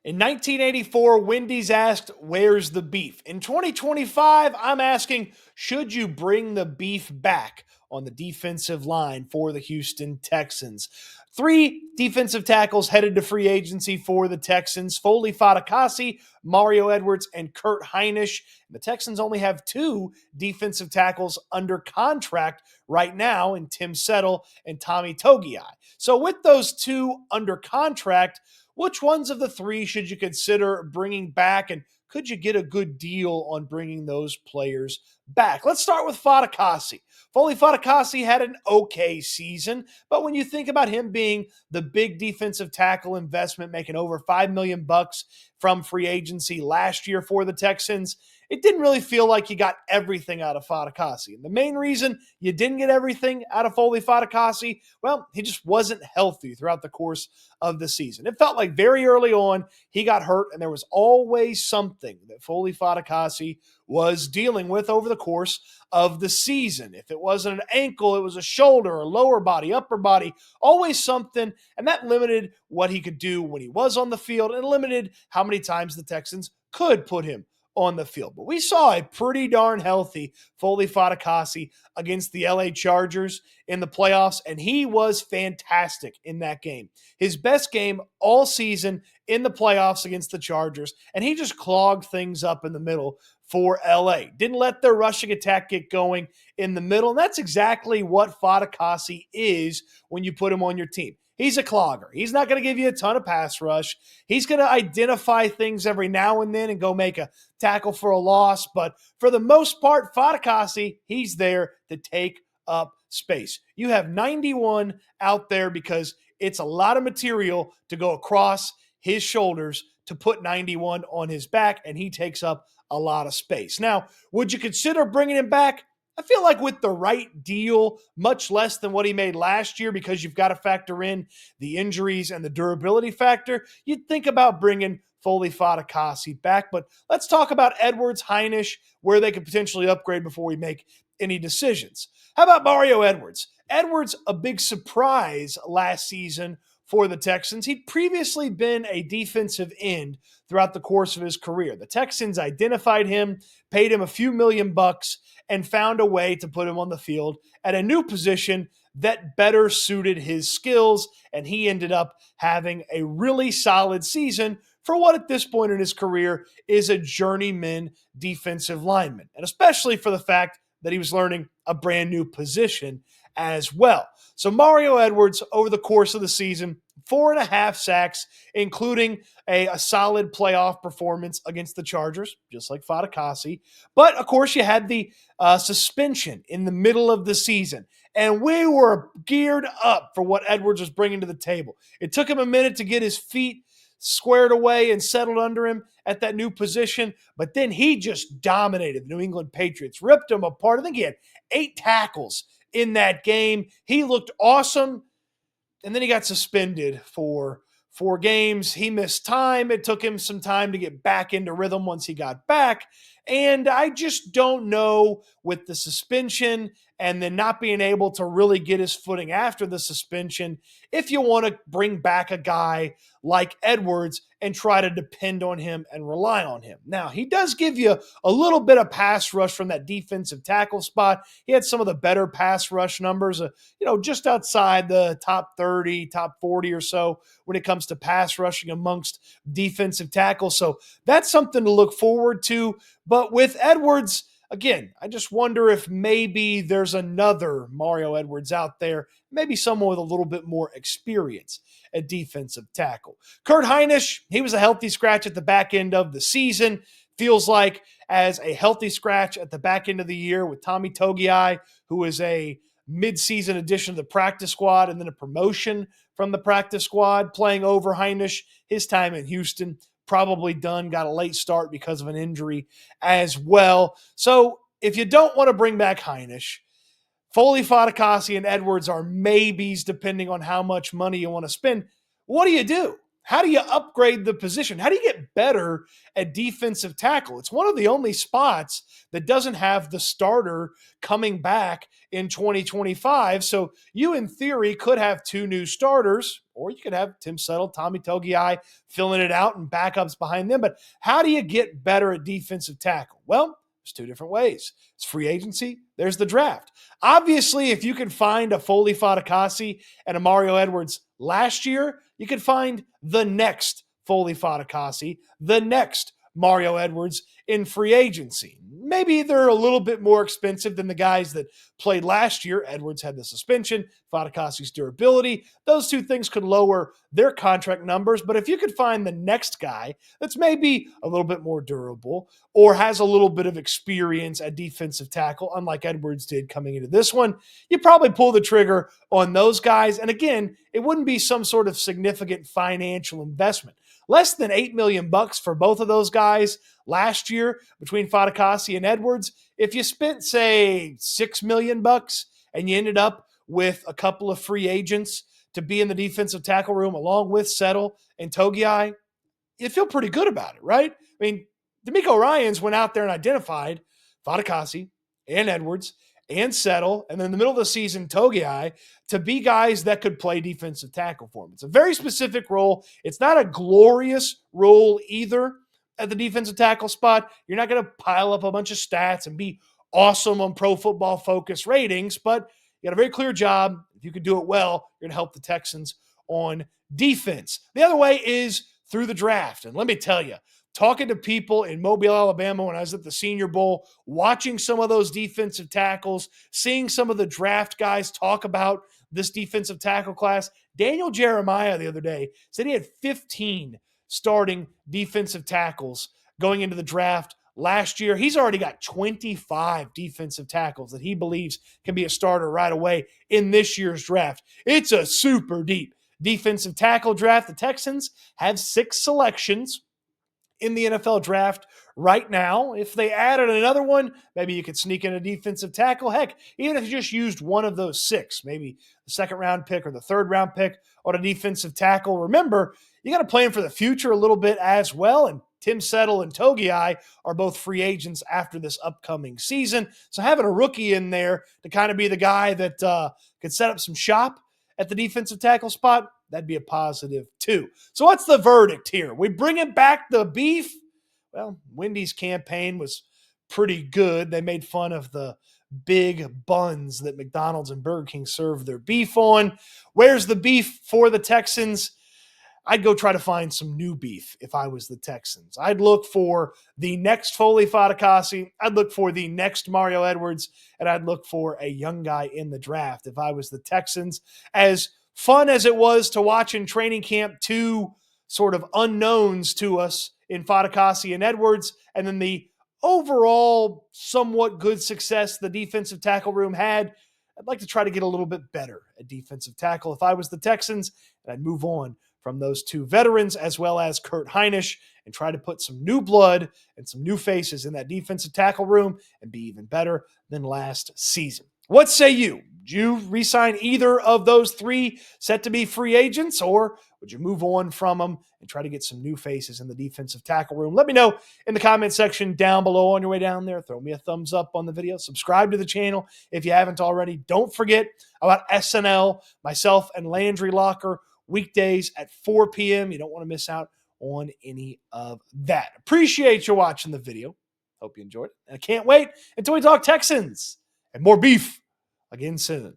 In 1984, Wendy's asked, "Where's the beef?" In 2025, I'm asking, should you bring the beef back on the defensive line for the Houston Texans? Three defensive tackles headed to free agency for the Texans: Foley Fatukasi, Mario Edwards, and Kurt Heinisch. The Texans only have two defensive tackles under contract right now in Tim Settle and Tommy Togiai. So with those two under contract, which ones of the three should you consider bringing back, and could you get a good deal on bringing those players back? Let's start with Fatukasi. Foley Fatukasi had an okay season, but when you think about him being the big defensive tackle investment, making over $5 million from free agency last year for the Texans, it didn't really feel like you got everything out of Fatukasi. And the main reason you didn't get everything out of Foley Fatukasi, well, he just wasn't healthy throughout the course of the season. It felt like very early on he got hurt, and there was always something that Foley Fatukasi was dealing with over the course of the season. If it wasn't an ankle, it was a shoulder, a lower body, upper body, always something, and that limited what he could do when he was on the field and limited how many times the Texans could put him on the field. But we saw a pretty darn healthy Foley Fatukasi against the LA Chargers in the playoffs, and he was fantastic in that game. His best game all season in the playoffs against the Chargers, and he just clogged things up in the middle for LA. Didn't let their rushing attack get going in the middle, and that's exactly what Fatukasi is when you put him on your team. He's a clogger. He's not going to give you a ton of pass rush. He's going to identify things every now and then and go make a tackle for a loss. But for the most part, Fatukasi, he's there to take up space. You have 91 out there because it's a lot of material to go across his shoulders to put 91 on his back, and he takes up a lot of space. Now, would you consider bringing him back? I feel like with the right deal, much less than what he made last year, because you've got to factor in the injuries and the durability factor, you'd think about bringing Foley Fatukasi back. But let's talk about Edwards, Heinisch, where they could potentially upgrade before we make any decisions. How about Mario Edwards? Edwards, a big surprise last season for the Texans. He'd previously been a defensive end throughout the course of his career. The Texans identified him, paid him a few $1,000,000, and found a way to put him on the field at a new position that better suited his skills, and he ended up having a really solid season for what at this point in his career is a journeyman defensive lineman, and especially for the fact that he was learning a brand new position as well. So Mario Edwards, over the course of the season, 4.5 sacks, including a solid playoff performance against the Chargers, just like Fatukasi. But, of course, you had the suspension in the middle of the season, and we were geared up for what Edwards was bringing to the table. It took him a minute to get his feet squared away and settled under him at that new position, but then he just dominated the New England Patriots, ripped them apart. I think he had 8 tackles in that game. He looked awesome, and then he got suspended for 4 games. He missed time. It took him some time to get back into rhythm once he got back, and I just don't know, with the suspension and then not being able to really get his footing after the suspension, if you want to bring back a guy like Edwards and try to depend on him and rely on him. Now, he does give you a little bit of pass rush from that defensive tackle spot. He had some of the better pass rush numbers, just outside the top 30, top 40 or so when it comes to pass rushing amongst defensive tackles. So that's something to look forward to. But with Edwards, again, I just wonder if maybe there's another Mario Edwards out there, maybe someone with a little bit more experience at defensive tackle. Kurt Heinisch, he was a healthy scratch at the back end of the season. Feels like as a healthy scratch at the back end of the year with Tommy Togiai, who is a mid-season addition to the practice squad and then a promotion from the practice squad, playing over Heinisch. His time in Houston probably done, got a late start because of an injury as well. So if you don't want to bring back Heinisch, Foley, Fatukasi, and Edwards are maybes depending on how much money you want to spend. What do you do? how do you upgrade the position? How do you get better at defensive tackle? It's one of the only spots that doesn't have the starter coming back in 2025. So you, in theory, could have two new starters, or you could have Tim Settle, Tommy Togiai filling it out and backups behind them. But how do you get better at defensive tackle? Well, there's two different ways. It's free agency. There's the draft. Obviously, if you can find a Foley Fatukasi and a Mario Edwards last year, you could find the next Foley Fatukasi, the next Mario Edwards in free agency. Maybe they're a little bit more expensive than the guys that played last year. Edwards had the suspension, Fatukasi's durability. Those two things could lower their contract numbers. But if you could find the next guy that's maybe a little bit more durable or has a little bit of experience at defensive tackle, unlike Edwards did coming into this one, you probably pull the trigger on those guys. And again, it wouldn't be some sort of significant financial investment. Less than $8 million for both of those guys last year between Fatukasi and Edwards. If you spent, say, $6 million and you ended up with a couple of free agents to be in the defensive tackle room along with Settle and Togiai, you feel pretty good about it, right? I mean, D'Amico Ryans went out there and identified Fatukasi and Edwards and Settle, and then in the middle of the season, Togiai, to be guys that could play defensive tackle for him. It's a very specific role. It's not a glorious role either at the defensive tackle spot. You're not going to pile up a bunch of stats and be awesome on Pro Football Focus ratings, but you got a very clear job. If you can do it well, you're going to help the Texans on defense. The other way is through the draft. And let me tell you, talking to people in Mobile, Alabama, when I was at the Senior Bowl, watching some of those defensive tackles, seeing some of the draft guys talk about this defensive tackle class. Daniel Jeremiah the other day said he had 15 starting defensive tackles going into the draft last year. He's already got 25 defensive tackles that he believes can be a starter right away in this year's draft. It's a super deep defensive tackle draft. The Texans have 6 selections in the NFL draft right now. If they added another one, maybe you could sneak in a defensive tackle. Heck, even if you just used one of those 6, maybe the second round pick or the third round pick on a defensive tackle. Remember, you got to plan for the future a little bit as well. And Tim Settle and Togiai are both free agents after this upcoming season. So having a rookie in there to kind of be the guy that could set up some shop at the defensive tackle spot, that'd be a positive too. So what's the verdict here? We bringing back the beef? Well, Wendy's campaign was pretty good. They made fun of the big buns that McDonald's and Burger King serve their beef on. Where's the beef for the Texans? I'd go try to find some new beef if I was the Texans. I'd look for the next Foley Fatukasi. I'd look for the next Mario Edwards, and I'd look for a young guy in the draft if I was the Texans. As fun as it was to watch in training camp, two sort of unknowns to us in Fatukasi and Edwards, and then the overall somewhat good success the defensive tackle room had, I'd like to try to get a little bit better at defensive tackle if I was the Texans, and I'd move on from those two veterans as well as Kurt Heinisch and try to put some new blood and some new faces in that defensive tackle room and be even better than last season. What say you? Would you re-sign either of those 3 set to be free agents, or would you move on from them and try to get some new faces in the defensive tackle room? Let me know in the comment section down below on your way down there. Throw me a thumbs up on the video. Subscribe to the channel if you haven't already. Don't forget about SNL, myself and Landry Locker, weekdays at 4 p.m. You don't want to miss out on any of that. Appreciate you watching the video. Hope you enjoyed it. And I can't wait until we talk Texans and more beef again soon.